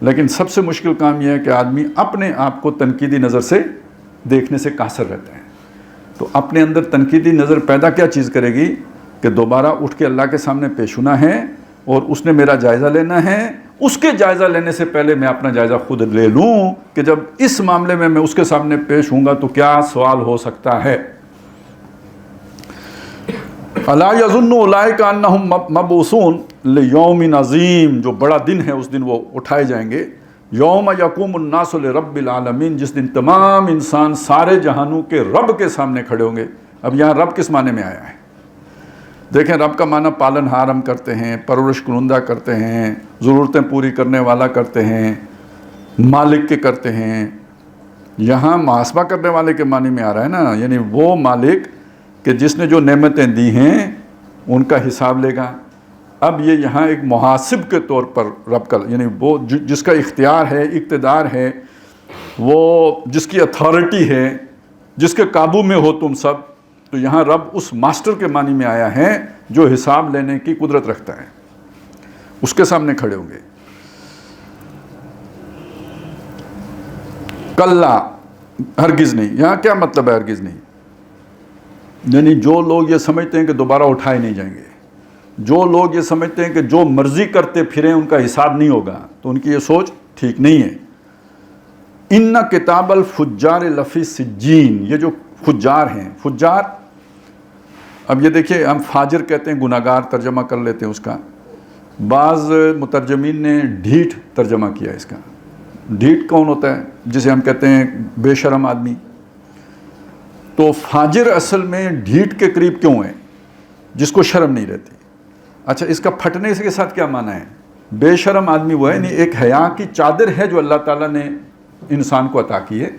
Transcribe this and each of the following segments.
لیکن سب سے مشکل کام یہ ہے کہ آدمی اپنے آپ کو تنقیدی نظر سے دیکھنے سے قاصر رہتا ہے. تو اپنے اندر تنقیدی نظر پیدا کیا چیز کرے گی کہ دوبارہ اٹھ کے اللہ کے سامنے پیش ہونا ہے اور اس نے میرا جائزہ لینا ہے. اس کے جائزہ لینے سے پہلے میں اپنا جائزہ خود لے لوں کہ جب اس معاملے میں میں اس کے سامنے پیش ہوں گا تو کیا سوال ہو سکتا ہے. الا یظن اولئک انہم مبعوثون لیوم عظیم، جو بڑا دن ہے اس دن وہ اٹھائے جائیں گے. یوم یقوم الناس لرب العالمین، جس دن تمام انسان سارے جہانوں کے رب کے سامنے کھڑے ہوں گے. اب یہاں رب کس معنی میں آیا ہے؟ دیکھیں، رب کا معنی پالن ہار ہم کرتے ہیں، پرورش کنندہ کرتے ہیں، ضرورتیں پوری کرنے والا کرتے ہیں، مالک کے کرتے ہیں. یہاں محاسبہ کرنے والے کے معنی میں آ رہا ہے نا، یعنی وہ مالک کہ جس نے جو نعمتیں دی ہیں ان کا حساب لے گا. اب یہ یہاں ایک محاسب کے طور پر رب کا، یعنی وہ جس کا اختیار ہے، اقتدار ہے، وہ جس کی اتھارٹی ہے، جس کے قابو میں ہو تم سب. تو یہاں رب اس ماسٹر کے معنی میں آیا ہے جو حساب لینے کی قدرت رکھتا ہے. اس کے سامنے کھڑے ہوں گے. کلا، ہرگز نہیں. یہاں کیا مطلب ہے ہرگز نہیں؟ یعنی جو لوگ یہ سمجھتے ہیں کہ دوبارہ اٹھائے نہیں جائیں گے، جو لوگ یہ سمجھتے ہیں کہ جو مرضی کرتے پھریں ان کا حساب نہیں ہوگا، تو ان کی یہ سوچ ٹھیک نہیں ہے. ان کتاب الفجار لفی سجین، یہ جو فجار ہیں، فجار، اب یہ دیکھیے ہم فاجر کہتے ہیں، گناہگار ترجمہ کر لیتے ہیں اس کا. بعض مترجمین نے ڈھیٹ ترجمہ کیا اس کا. ڈھیٹ کون ہوتا ہے؟ جسے ہم کہتے ہیں بے شرم آدمی. تو فاجر اصل میں ڈھیٹ کے قریب کیوں ہے؟ جس کو شرم نہیں رہتی. اچھا، اس کا پھٹنے کے ساتھ کیا معنی ہے؟ بے شرم آدمی وہ ہے، یعنی ایک حیا کی چادر ہے جو اللہ تعالیٰ نے انسان کو عطا کی ہے.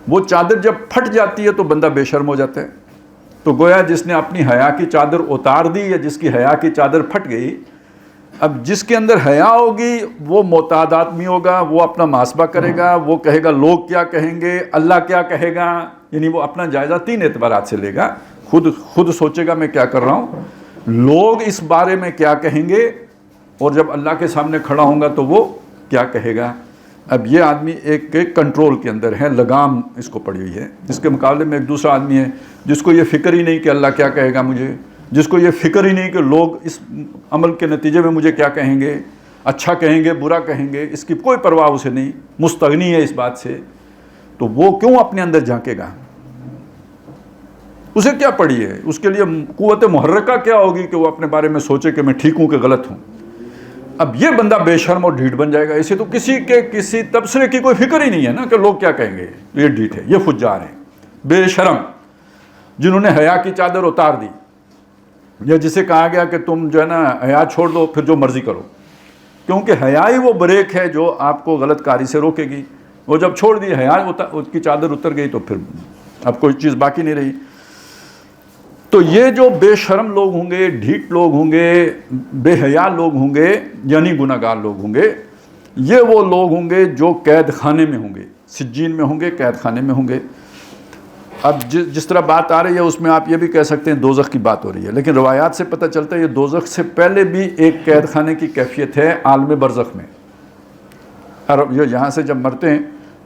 وہ چادر جب پھٹ جاتی ہے تو بندہ بے شرم ہو جاتا ہے. تو گویا جس نے اپنی حیا کی چادر اتار دی یا جس کی حیا کی چادر پھٹ گئی، اب جس کے اندر حیا ہوگی وہ معتاد آدمی ہوگا، وہ اپنا محاسبہ کرے گا، وہ کہے گا لوگ کیا کہیں گے، اللہ کیا کہے گا. یعنی وہ اپنا جائزہ تین اعتبارات سے لے گا. خود سوچے گا میں کیا کر رہا ہوں، لوگ اس بارے میں کیا کہیں گے، اور جب اللہ کے سامنے کھڑا ہوں گا تو وہ کیا کہے گا. اب یہ آدمی ایک کنٹرول کے اندر ہے، لگام اس کو پڑی ہوئی ہے. اس کے مقابلے میں ایک دوسرا آدمی ہے جس کو یہ فکر ہی نہیں کہ اللہ کیا کہے گا مجھے، جس کو یہ فکر ہی نہیں کہ لوگ اس عمل کے نتیجے میں مجھے کیا کہیں گے، اچھا کہیں گے برا کہیں گے، اس کی کوئی پرواہ اسے نہیں، مستغنی ہے اس بات سے. تو وہ کیوں اپنے اندر جھانکے گا؟ اسے کیا پڑی ہے؟ اس کے لیے قوت محرکہ کیا ہوگی کہ وہ اپنے بارے میں سوچے کہ میں ٹھیک ہوں کہ غلط ہوں. اب یہ بندہ بے شرم اور ڈھیٹ بن جائے گا. اسے تو کسی تبصرے کی کوئی فکر ہی نہیں ہے نا کہ لوگ کیا کہیں گے. یہ ڈھیٹ ہے، یہ فجار ہیں، بے شرم، جنہوں نے حیا کی چادر اتار دی. یا جسے کہا گیا کہ تم جو ہے نا حیا چھوڑ دو، پھر جو مرضی کرو، کیونکہ حیا ہی وہ بریک ہے جو آپ کو غلط کاری سے روکے گی. وہ جب چھوڑ دی، حیا کی چادر اتر گئی، تو پھر اب کوئی چیز باقی نہیں رہی. تو یہ جو بے شرم لوگ ہوں گے، ڈھیٹ لوگ ہوں گے، بے حیا لوگ ہوں گے، یعنی گناہگار لوگ ہوں گے، یہ وہ لوگ ہوں گے جو قید خانے میں ہوں گے، سجین میں ہوں گے، قید خانے میں ہوں گے. اب جس طرح بات آ رہی ہے اس میں آپ یہ بھی کہہ سکتے ہیں دوزخ کی بات ہو رہی ہے، لیکن روایات سے پتہ چلتا ہے یہ دوزخ سے پہلے بھی ایک قید خانے کی کیفیت ہے عالم برزخ میں. یہاں سے جب مرتے ہیں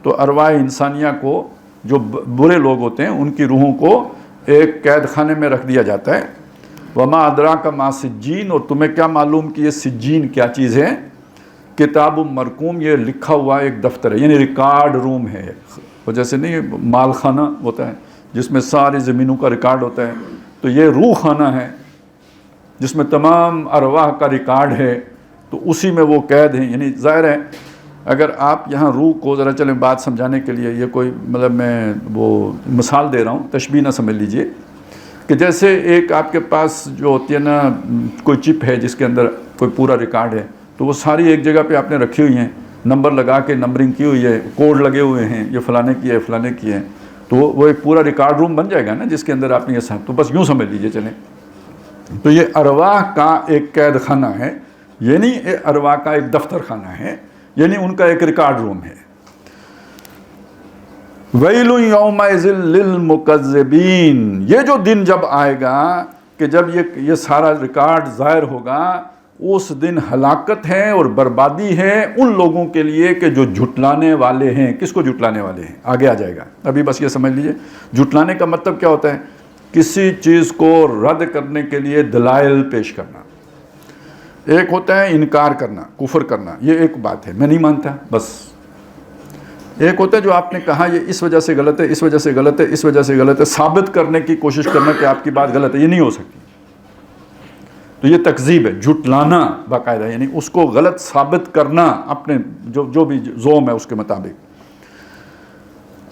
تو ارواح انسانیہ کو، جو برے لوگ ہوتے ہیں ان کی روحوں کو ایک قید خانے میں رکھ دیا جاتا ہے. وما ادراک ما سجین، اور تمہیں کیا معلوم کہ یہ سجین کیا چیز ہے؟ کتاب مرقوم، یہ لکھا ہوا ایک دفتر ہے، یعنی ریکارڈ روم ہے. وہ جیسے نہیں مال خانہ ہوتا ہے جس میں ساری زمینوں کا ریکارڈ ہوتا ہے، تو یہ روح خانہ ہے جس میں تمام ارواح کا ریکارڈ ہے. تو اسی میں وہ قید ہیں. یعنی ظاہر ہے اگر آپ یہاں روح کو ذرا چلیں بات سمجھانے کے لیے، یہ کوئی مطلب میں وہ مثال دے رہا ہوں، تشبیہ نہ سمجھ لیجئے، کہ جیسے ایک آپ کے پاس جو ہوتی ہے نا کوئی چپ ہے جس کے اندر کوئی پورا ریکارڈ ہے، تو وہ ساری ایک جگہ پہ آپ نے رکھی ہوئی ہیں، نمبر لگا کے نمبرنگ کی ہوئی ہے، کوڈ لگے ہوئے ہیں، یہ فلانے کی ہے فلانے کی ہے. تو وہ ایک پورا ریکارڈ روم بن جائے گا نا جس کے اندر آپ نے یہ سب، تو بس یوں سمجھ لیجئے چلیں. تو یہ ارواح کا ایک قید خانہ ہے، یعنی ارواح کا ایک دفتر خانہ ہے، یعنی ان کا ایک ریکارڈ روم ہے. ویل یومئذ للمکذبین، یہ جو دن جب آئے گا کہ جب یہ سارا ریکارڈ ظاہر ہوگا، اس دن ہلاکت ہے اور بربادی ہے ان لوگوں کے لیے کہ جو جھٹلانے والے ہیں. کس کو جھٹلانے والے ہیں؟ آگے آ جائے گا. ابھی بس یہ سمجھ لیجئے جھٹلانے کا مطلب کیا ہوتا ہے؟ کسی چیز کو رد کرنے کے لیے دلائل پیش کرنا. ایک ہوتا ہے انکار کرنا، کفر کرنا، یہ ایک بات ہے، میں نہیں مانتا بس. ایک ہوتا ہے جو آپ نے کہا یہ اس وجہ سے غلط ہے، اس وجہ سے غلط ہے، اس وجہ سے غلط ہے، ثابت کرنے کی کوشش کرنا کہ آپ کی بات غلط ہے. یہ نہیں ہو سکتی. تو یہ تکذیب ہے، جھٹلانا باقاعدہ، یعنی اس کو غلط ثابت کرنا اپنے جو بھی زوم ہے اس کے مطابق.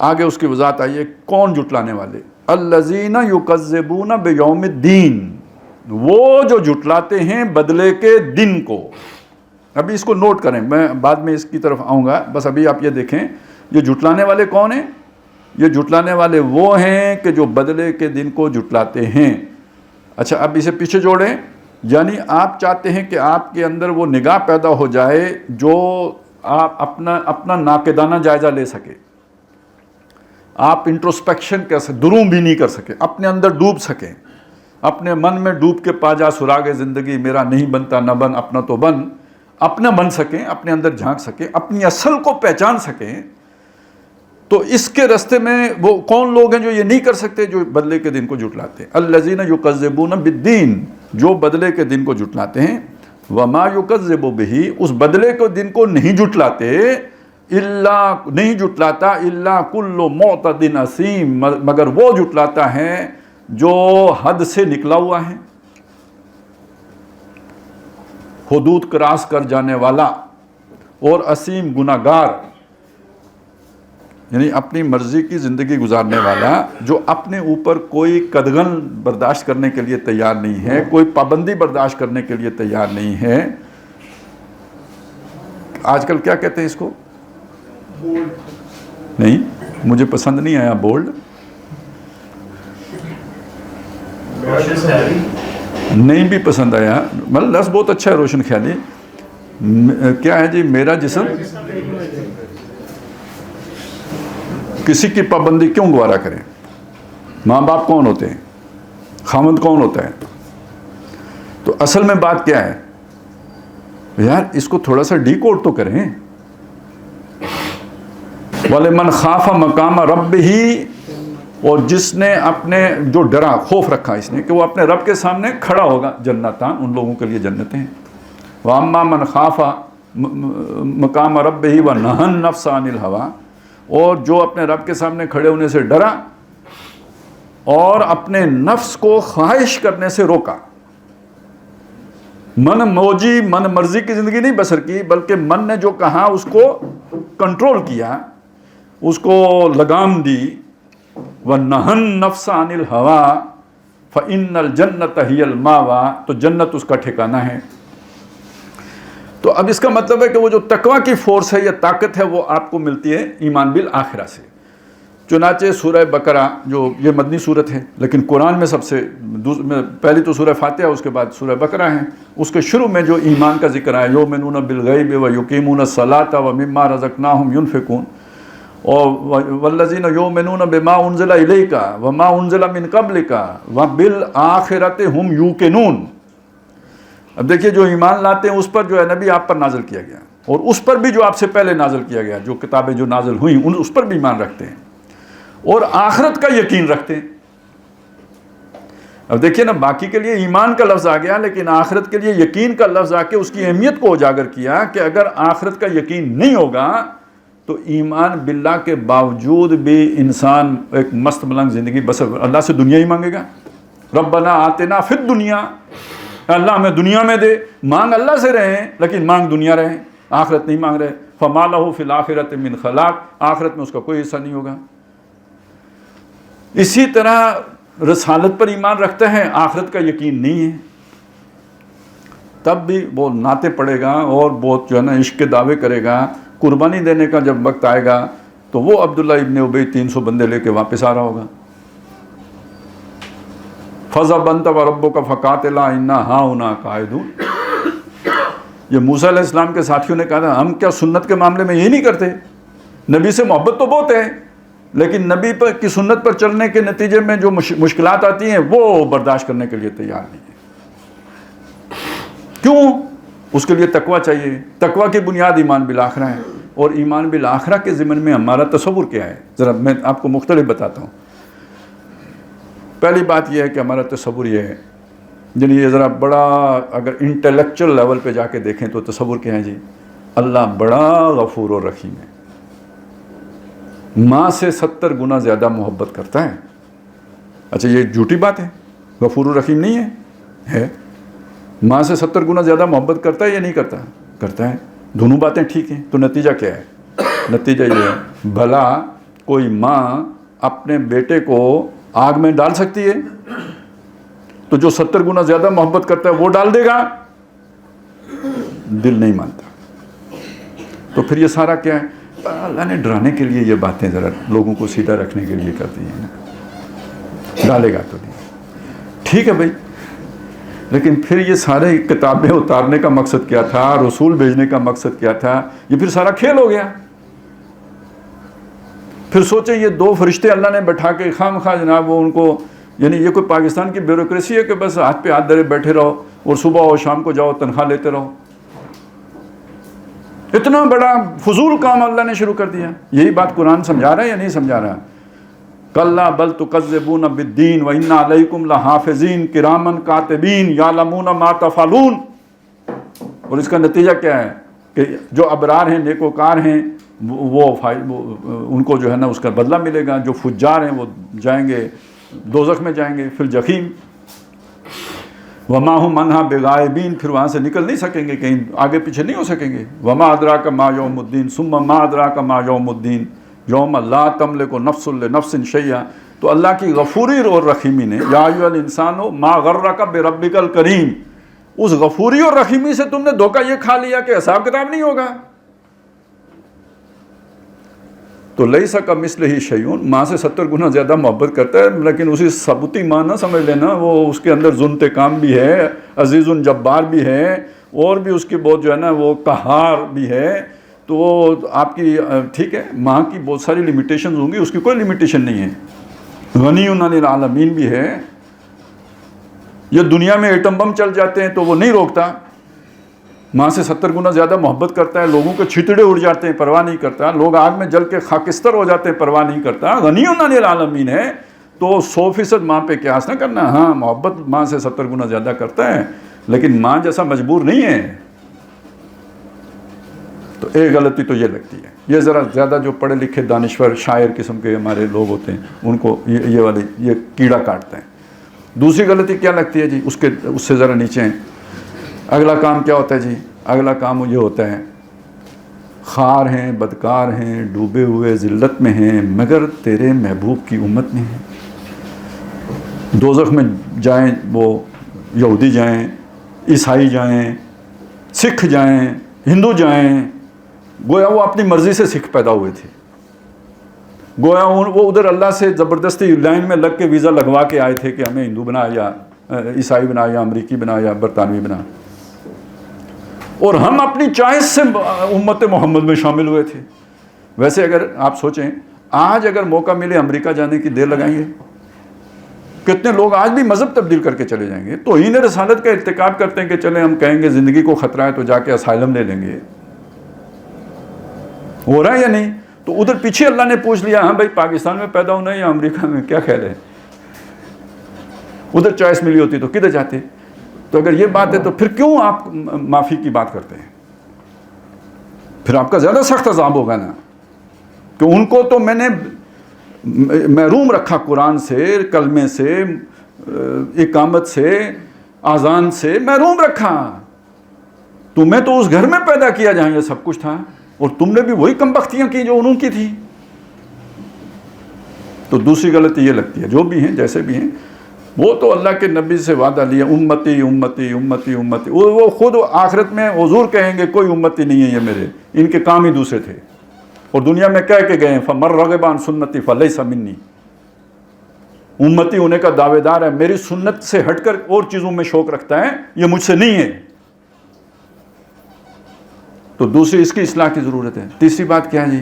آگے اس کی وضاحت آئی ہے کون جھٹلانے والے. الذین یکذبون بیوم الدین، وہ جو جھٹلاتے ہیں بدلے کے دن کو. ابھی اس کو نوٹ کریں، میں بعد میں اس کی طرف آؤں گا، بس ابھی آپ یہ دیکھیں یہ جھٹلانے والے کون ہیں. یہ جھٹلانے والے وہ ہیں کہ جو بدلے کے دن کو جھٹلاتے ہیں. اچھا اب اسے پیچھے جوڑیں، یعنی آپ چاہتے ہیں کہ آپ کے اندر وہ نگاہ پیدا ہو جائے جو آپ اپنا ناقدانہ جائزہ لے سکے. آپ انٹروسپیکشن کر سکیں، دروم بھی نہیں کر سکے، اپنے اندر ڈوب سکیں، اپنے من میں ڈوب کے پا جا سراغ زندگی میرا نہیں بنتا نہ بن اپنا تو بن، اپنا بن سکیں، اپنے اندر جھانک سکیں، اپنی اصل کو پہچان سکیں. تو اس کے راستے میں وہ کون لوگ ہیں جو یہ نہیں کر سکتے؟ جو بدلے کے دن کو جھٹلاتے ہیں. الذین یکذبون بالدین، جو بدلے کے دن کو جھٹلاتے ہیں. وما یکذب بہ، اس بدلے کے دن کو نہیں جھٹلاتے، نہیں جھٹلاتا الا کل معتد اثیم، مگر وہ جھٹلاتا ہے جو حد سے نکلا ہوا ہے، حدود کراس کر جانے والا، اور اسیم گناہگار، یعنی اپنی مرضی کی زندگی گزارنے والا، جو اپنے اوپر کوئی قدغن برداشت کرنے کے لیے تیار نہیں ہے، کوئی پابندی برداشت کرنے کے لیے تیار نہیں ہے. آج کل کیا کہتے ہیں اس کو؟ نہیں مجھے پسند نہیں آیا بولڈ، نہیں بھی پسند آیا، مطلب لفظ بہت اچھا ہے روشن خیالی. کیا ہے جی؟ میرا جسم کسی کی پابندی کیوں گوارا کریں؟ ماں باپ کون ہوتے ہیں؟ خاوند کون ہوتا ہے؟ تو اصل میں بات کیا ہے یار؟ اس کو تھوڑا سا ڈی کوڈ تو کریں. وَلِمَنْ خَافَ مَقَامَ رَبِّهِ، اور جس نے اپنے جو ڈرا، خوف رکھا اس نے کہ وہ اپنے رب کے سامنے کھڑا ہوگا، جنتان، ان لوگوں کے لیے جنتیں ہیں. وَأَمَّا مَنْ خَافَ مَقَامَ رَبِّهِ وَنَهَى النَّفْسَ عَنِ الْهَوَىٰ، اور جو اپنے رب کے سامنے کھڑے ہونے سے ڈرا اور اپنے نفس کو خواہش کرنے سے روکا. من موجی، من مرضی کی زندگی نہیں بسر کی، بلکہ من نے جو کہا اس کو کنٹرول کیا، اس کو لگام دی. وَنَهَى النَّفْسَ عَنِ الْهَوَىٰ فَإِنَّ الْجَنَّةَ هِيَ الْمَأْوَىٰ، تو جنت اس کا ٹھکانہ ہے. تو اب اس کا مطلب ہے کہ وہ جو تقویٰ کی فورس ہے یا طاقت ہے وہ آپ کو ملتی ہے ایمان بالآخرہ سے. چنانچہ سورہ بقرہ جو یہ مدنی صورت ہے لیکن قرآن میں سب سے پہلی تو سورہ فاتحہ، اس کے بعد سورہ بقرہ ہے. اس کے شروع میں جو ایمان کا ذکر ہے، یؤمنون بالغیب ویقیمون الصلاۃ ومما رزقناہم ینفقون، اور والذین یؤمنون بما انزل الیک وما انزل من قبلک وبالآخرۃ ہم یوقنون. اب دیکھیے جو ایمان لاتے ہیں اس پر جو ہے نبی آپ پر نازل کیا گیا، اور اس پر بھی جو آپ سے پہلے نازل کیا گیا، جو کتابیں جو نازل ہوئیں اس پر بھی ایمان رکھتے ہیں، اور آخرت کا یقین رکھتے ہیں. اب دیکھیے نا، باقی کے لیے ایمان کا لفظ آ گیا لیکن آخرت کے لیے یقین کا لفظ آ کے اس کی اہمیت کو اجاگر کیا کہ اگر آخرت کا یقین نہیں ہوگا تو ایمان باللہ کے باوجود بھی انسان ایک مست ملنگ زندگی بسر اللہ سے دنیا ہی مانگے گا. ربنا آتنا فی الدنیا، اللہ ہمیں دنیا میں دے. مانگ اللہ سے رہیں لیکن مانگ دنیا رہیں، آخرت نہیں مانگ رہے. فما لہ فی الآخرۃ من خلاق، آخرت میں اس کا کوئی حصہ نہیں ہوگا. اسی طرح رسالت پر ایمان رکھتے ہیں، آخرت کا یقین نہیں ہے، تب بھی وہ نعتیں پڑھے گا اور بہت جو ہے نا عشق کے دعوے کرے گا. قربانی دینے کا جب وقت آئے گا تو وہ عبداللہ ابن ابی 300 بندے لے کے واپس آ رہا ہوگا. فَذَهَبْ أَنْتَ وَرَبُّكَ فَقَاتِلَا إِنَّا هَاهُنَا قَاعِدُونَ. یہ موسیٰ علیہ السلام کے ساتھیوں نے کہا تھا ہم کیا سنت کے معاملے میں یہ نہیں کرتے؟ نبی سے محبت تو بہت ہے لیکن نبی کی سنت پر چلنے کے نتیجے میں جو مشکلات آتی ہیں وہ برداشت کرنے کے لیے تیار نہیں ہے. کیوں؟ اس کے لیے تقوی چاہیے. تقوی کی بنیاد ایمان بالآخرہ ہے. اور ایمان بالآخرہ کے ضمن میں ہمارا تصور کیا ہے؟ ذرا میں آپ کو مختلف بتاتا ہوں. پہلی بات یہ ہے کہ ہمارا تصور یہ ہے، یعنی یہ ذرا بڑا اگر انٹلیکچوئل لیول پہ جا کے دیکھیں تو تصور کیا ہے جی؟ اللہ بڑا غفور و رحیم ہے، ماں سے 70 گنا زیادہ محبت کرتا ہے. اچھا یہ جھوٹی بات ہے؟ غفور و رحیم نہیں ہے؟ ماں سے 70 گنا زیادہ محبت کرتا ہے یا نہیں کرتا؟ کرتا ہے. دونوں باتیں ٹھیک ہیں. تو نتیجہ کیا ہے؟ نتیجہ یہ ہے، بھلا کوئی ماں اپنے بیٹے کو آگ میں ڈال سکتی ہے؟ تو جو 70 گنا زیادہ محبت کرتا ہے وہ ڈال دے گا؟ دل نہیں مانتا. تو پھر یہ سارا کیا ہے؟ اللہ نے ڈرانے کے لیے یہ باتیں ذرا لوگوں کو سیدھا رکھنے کے لیے کر دی ہیں نا. ڈالے گا تو نہیں. ٹھیک ہے بھائی، لیکن پھر یہ سارے کتابیں اتارنے کا مقصد کیا تھا؟ رسول بھیجنے کا مقصد کیا تھا؟ یہ پھر سارا کھیل ہو گیا. پھر سوچیں یہ 2 فرشتے اللہ نے بٹھا کے خام خواہ جناب وہ ان کو، یعنی یہ کوئی پاکستان کی بیوروکریسی ہے کہ بس ہاتھ پہ ہاتھ دھرے بیٹھے رہو اور صبح اور شام کو جاؤ تنخواہ لیتے رہو؟ اتنا بڑا فضول کام اللہ نے شروع کر دیا. یہی بات قرآن سمجھا رہا ہے یا نہیں سمجھا رہا؟ کلا بل تکذبون بالدین وان علیکم لحافظین کراما کاتبین یعلمون ما تفعلون. اور اس کا نتیجہ کیا ہے کہ جو ابرار ہیں، نیکوکار ہیں، وہ ان کو جو ہے نا اس کا بدلہ ملے گا. جو فجار ہیں وہ جائیں گے دوزخ میں، جائیں گے پھر جحیم. وما هم عنها بغائبین، پھر وہاں سے نکل نہیں سکیں گے، کہیں آگے پیچھے نہیں ہو سکیں گے. وما ادراک ما یوم الدین ثم ما ادراک ما یوم الدین یوم لا تملک نفس لنفس شیئا. تو اللہ کی غفوری اور رحیمی نے یا ایھا الانسان ما غرک بربک الکریم، اس غفوری اور رحیمی سے تم نے دھوکہ یہ کھا لیا کہ حساب کتاب نہیں ہوگا. تو لیس کمثلہ شیء، ماں سے 70 گنا زیادہ محبت کرتا ہے، لیکن اسی ثبوتی ماں نہ سمجھ لینا، وہ اس کے اندر ذو انتقام بھی ہے، عزیز جبار بھی ہے، اور بھی اس کی بہت جو ہے نا وہ قہار بھی ہے. تو وہ آپ کی ٹھیک ہے ماں کی بہت ساری لمیٹیشنز ہوں گی، اس کی کوئی لمیٹیشن نہیں ہے. غنی عن العالمین بھی ہے. یہ دنیا میں ایٹم بم چل جاتے ہیں تو وہ نہیں روکتا. ماں سے 70 گنا زیادہ محبت کرتا ہے. لوگوں کے چھتڑے اڑ جاتے ہیں، پرواہ نہیں کرتا. لوگ آگ میں جل کے خاکستر ہو جاتے ہیں، پرواہ نہیں کرتا. غنی عن العالمین ہے تو 100% ماں پہ قیاس نہ کرنا. ہاں محبت ماں سے 70 گنا زیادہ کرتا ہے، لیکن ماں جیسا مجبور نہیں ہے. تو ایک غلطی تو یہ لگتی ہے. یہ ذرا زیادہ جو پڑھے لکھے دانشور شاعر قسم کے ہمارے لوگ ہوتے ہیں ان کو یہ والی یہ کیڑا کاٹتے ہیں. دوسری غلطی کیا لگتی ہے جی؟ اس سے ذرا نیچے ہیں. اگلا کام کیا ہوتا ہے جی؟ اگلا کام یہ ہوتا ہے، خوار ہیں، بدکار ہیں، ڈوبے ہوئے ذلت میں ہیں، مگر تیرے محبوب کی امت میں ہیں. دوزخ میں جائیں وہ یہودی جائیں، عیسائی جائیں، سکھ جائیں، ہندو جائیں، گویا وہ اپنی مرضی سے سکھ پیدا ہوئے تھے. گویا وہ ادھر اللہ سے زبردستی لائن میں لگ کے ویزا لگوا کے آئے تھے کہ ہمیں ہندو بنا یا عیسائی بنا یا امریکی بنا یا برطانوی بنا. اور ہم اپنی چوائس سے امت محمد میں شامل ہوئے تھے. ویسے اگر آپ سوچیں آج اگر موقع ملے امریکہ جانے کی دیر لگائیں گے؟ کتنے لوگ آج بھی مذہب تبدیل کر کے چلے جائیں گے. توہین رسالت کا ارتکاب کرتے ہیں کہ چلیں ہم کہیں گے زندگی کو خطرہ ہے تو جا کے اسائلم لے لیں گے. ہو رہا ہے یا نہیں؟ تو ادھر پیچھے اللہ نے پوچھ لیا ہاں بھائی پاکستان میں پیدا ہونا ہے یا امریکہ میں، کیا خیال ہے؟ ادھر چوائس ملی ہوتی تو کدھر جاتے؟ تو اگر یہ بات ہے تو پھر کیوں آپ معافی کی بات کرتے ہیں؟ پھر آپ کا زیادہ سخت عذاب ہوگا نا. کہ ان کو تو میں نے محروم رکھا قرآن سے، کلمے سے، اقامت سے، اذان سے محروم رکھا. تمہیں تو اس گھر میں پیدا کیا جہاں یہ سب کچھ تھا، اور تم نے بھی وہی کمبختیاں کی جو انہوں کی تھی. تو دوسری غلطی یہ لگتی ہے جو بھی ہیں جیسے بھی ہیں، وہ تو اللہ کے نبی سے وعدہ لیا امتی امتی امتی امتی. وہ خود آخرت میں حضور کہیں گے کوئی امتی نہیں ہے یہ میرے، ان کے کام ہی دوسرے تھے. اور دنیا میں کہہ کے گئے فمن رغب عن سنتی فلیس منی. امتی ہونے کا دعوے دار ہے، میری سنت سے ہٹ کر اور چیزوں میں شوق رکھتا ہے، یہ مجھ سے نہیں ہے. تو دوسری اس کی اصلاح کی ضرورت ہے. تیسری بات کیا ہے جی؟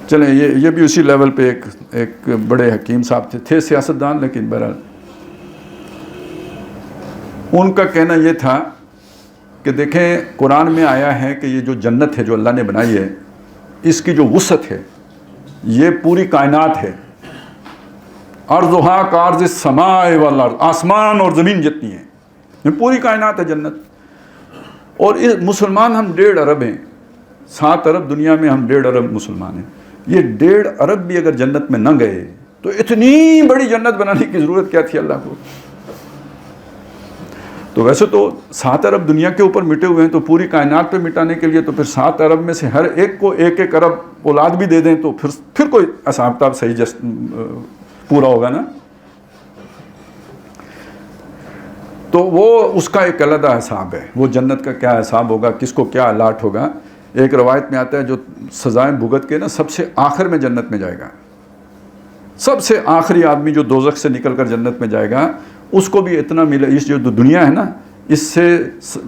چلیں یہ بھی اسی لیول پہ ایک بڑے حکیم صاحب تھے سیاستدان، لیکن بہرحال ان کا کہنا یہ تھا کہ دیکھیں قرآن میں آیا ہے کہ یہ جو جنت ہے جو اللہ نے بنائی ہے، اس کی جو وسعت ہے یہ پوری کائنات ہے، ارضھا کارض السماء والارض، آسمان اور زمین جتنی ہے، یہ پوری کائنات ہے جنت. اور مسلمان ہم 1.5 ارب ہیں، 7 ارب دنیا میں، ہم 1.5 ارب مسلمان ہیں. یہ 1.5 ارب بھی اگر جنت میں نہ گئے تو اتنی بڑی جنت بنانے کی ضرورت کیا تھی اللہ کو؟ تو ویسے تو 7 ارب دنیا کے اوپر مٹے ہوئے ہیں، تو پوری کائنات پہ مٹانے کے لیے تو پھر 7 ارب میں سے ہر ایک کو 1 ارب اولاد بھی دے دیں تو پھر کوئی حساب کتاب صحیح پورا ہوگا نا. تو وہ اس کا ایک علیحدہ حساب ہے، وہ جنت کا کیا حساب ہوگا، کس کو کیا الاٹ ہوگا. ایک روایت میں آتا ہے جو سزائیں بھگت کے نا سب سے آخر میں جنت میں جائے گا، سب سے آخری آدمی جو دوزخ سے نکل کر جنت میں جائے گا، اس کو بھی اتنا ملے. اس جو دنیا ہے نا، اس سے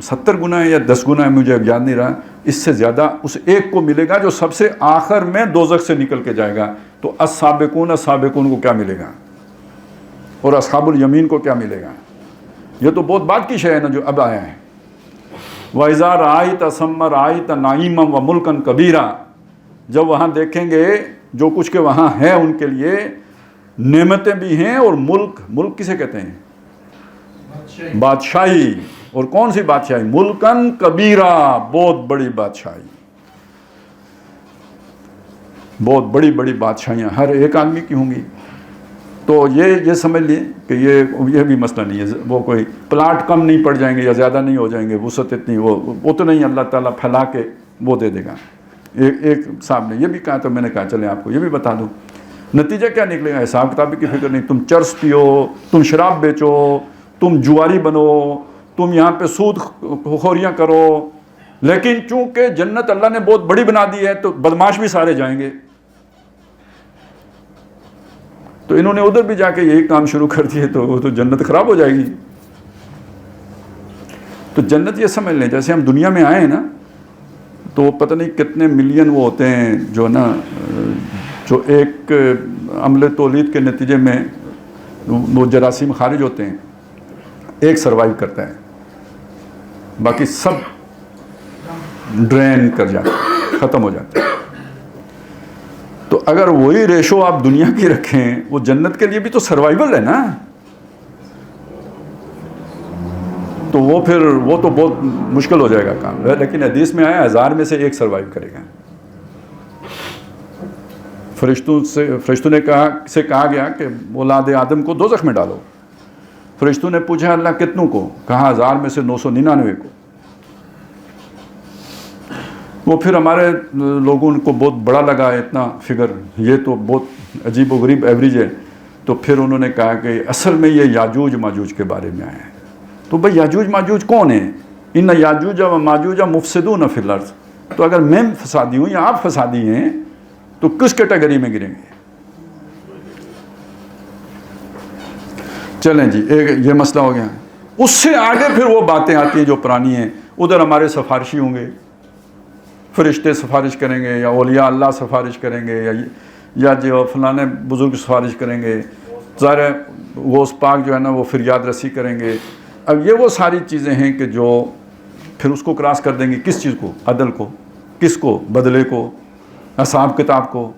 70 گنا ہے یا 10 گنا ہے، مجھے اب یاد نہیں رہا، اس سے زیادہ اس ایک کو ملے گا جو سب سے آخر میں دوزخ سے نکل کے جائے گا. تو السابقون کو کیا ملے گا، اور اصحاب الیمین کو کیا ملے گا؟ یہ تو بہت بات کی شے ہے نا جو اب آیا ہے. وَإِذَا رَأَيْتَ ثَمَّ رَأَيْتَ نَعِيمًا وَمُلْكًا كَبِيرًا، جب وہاں دیکھیں گے جو کچھ کے وہاں ہے ان کے لیے نعمتیں بھی ہیں، اور ملک کسے کہتے ہیں؟ بادشاہی. اور کون سی بادشاہی؟ ملکن کبیرہ، بہت بڑی بادشاہی، بہت بڑی بڑی بادشاہیاں ہر ایک آدمی کی ہوں گی. تو یہ سمجھ لیں کہ یہ بھی مسئلہ نہیں ہے، وہ کوئی پلاٹ کم نہیں پڑ جائیں گے یا زیادہ نہیں ہو جائیں گے، وسعت اتنی وہ تو نہیں، اللہ تعالیٰ پھیلا کے وہ دے دے گا. ایک صاحب نے یہ بھی کہا، تو میں نے کہا چلیں آپ کو یہ بھی بتا دوں. نتیجہ کیا نکلے گا؟ حساب کتاب کی فکر نہیں. تم چرس پیو، تم شراب بیچو، تم جواری بنو، تم یہاں پہ سود خوریاں کرو، لیکن چونکہ جنت اللہ نے بہت بڑی بنا دی ہے تو بدماش بھی سارے جائیں گے. تو انہوں نے ادھر بھی جا کے یہی کام شروع کر دیے، تو وہ تو جنت خراب ہو جائے گی. تو جنت یہ سمجھ لیں جیسے ہم دنیا میں آئے ہیں نا، تو پتہ نہیں کتنے ملین وہ ہوتے ہیں جو نا جو ایک عمل تولید کے نتیجے میں وہ جراثیم خارج ہوتے ہیں، ایک سروائیو کرتا ہے، باقی سب ڈرین کر جاتے ہیں، ختم ہو جاتے ہیں. تو اگر وہی ریشو آپ دنیا کی رکھیں، وہ جنت کے لیے بھی تو سروائیول ہے نا. تو وہ تو بہت مشکل ہو جائے گا کام. لیکن حدیث میں آیا 1000 میں سے 1 سروائیو کرے گا. فرشتوں نے کہا گیا کہ اولاد آدم کو دوزخ میں ڈالو. فرشتوں نے پوچھا اللہ کتنوں کو؟ کہا 1000 میں سے 999 کو. وہ پھر ہمارے لوگوں کو بہت بڑا لگا اتنا فگر، یہ تو بہت عجیب و غریب ایوریج ہے. تو پھر انہوں نے کہا کہ اصل میں یہ یاجوج ماجوج کے بارے میں آیا ہے. تو بھئی یاجوج ماجوج کون ہیں؟ ان یاجوج و ماجوج مفسدون فی الارض. تو اگر میں فسادی ہوں یا آپ فسادی ہیں تو کس کیٹیگری میں گریں گے؟ چلیں جی، یہ مسئلہ ہو گیا. اس سے آگے پھر وہ باتیں آتی ہیں جو پرانی ہیں. ادھر ہمارے سفارشی ہوں گے، فرشتے سفارش کریں گے، یا اولیاء اللہ سفارش کریں گے، یا جو فلانے بزرگ سفارش کریں گے. ظاہر ہے غوث پاک جو ہے نا وہ فریاد رسی کریں گے. اب یہ وہ ساری چیزیں ہیں کہ جو پھر اس کو کراس کر دیں گے. کس چیز کو؟ عدل کو. کس کو؟ بدلے کو، حساب کتاب کو.